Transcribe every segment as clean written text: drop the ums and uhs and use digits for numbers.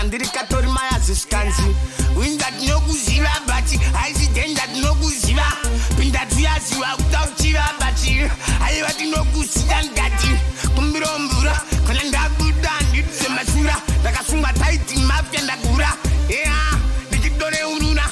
ndirikatori mayazisikanzi winda tinokuziva bati aisitenda tinokuziva pinda tuyaziva kuta uchiva bati aiva tinokusita ngati kumbiro mvura kana ndabuda nditusemasura ndakasunga taiti mafya ndakura ndichidore uruna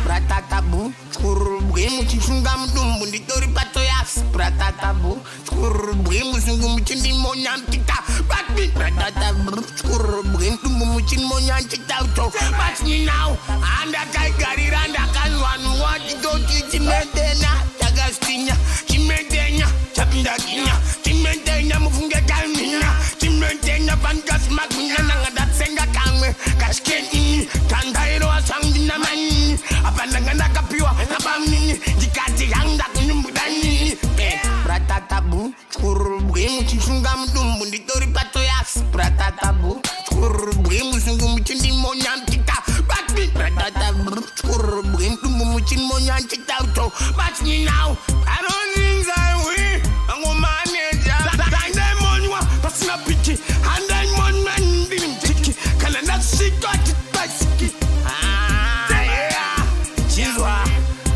bratatabu kurubwe muchisunga mudumbu nditori patoyasi bratatabu kurubwe musungu muchindimonya mtita bati bratatabu kurubwe mudumbu muchindimonya mtita uto bati now andakaigarira ndakanwanwa chitoti chimetena chakastinya chimetenya chapindakinya chimetenya mufunge kalminya chimetenya pankasimakunya nangadatsenga kamwe kashkenini tandairo asangdinamani apandanga ndakapiwa napamnini ndikati hanga kunyumbudani bratatabu kurubwe muchisunga mudumbu nditori patoyasi bratatabu kurubwe musungu muchindimonya mtita bati bratatabu kurubwe mudumbu muchindimonya mtita uto bati now I don't think I will angomanager ndaimonywa pasina pichi andaimonywa ndimtiki kana ndasito atipasiki chizwa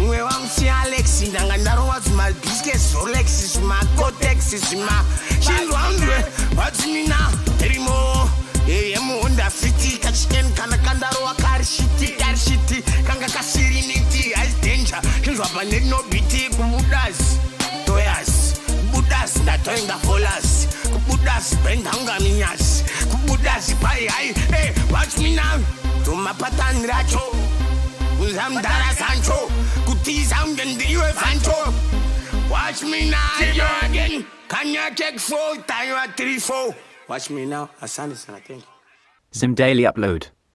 mwe wamsi Alex ndanga ndarowa zima biscuits Rolex zima Cortex zima chizwa ndwe wadzimina terimo yemuhonda fiti kachiken kana kandarowa karishiti kanga kasiriniti ice danger chizwa panenobiti kubudazi toyas kubudazi ndatoenga folas kubudazi bendanga minyasi kubudazi pai hai watch me now tumapatani racho uzamdara sancho kutiza ungendiriwe fancho watch me now yo again kanya take 4 time 3 4 watch me now asante sana thank you Zim Daily Upload.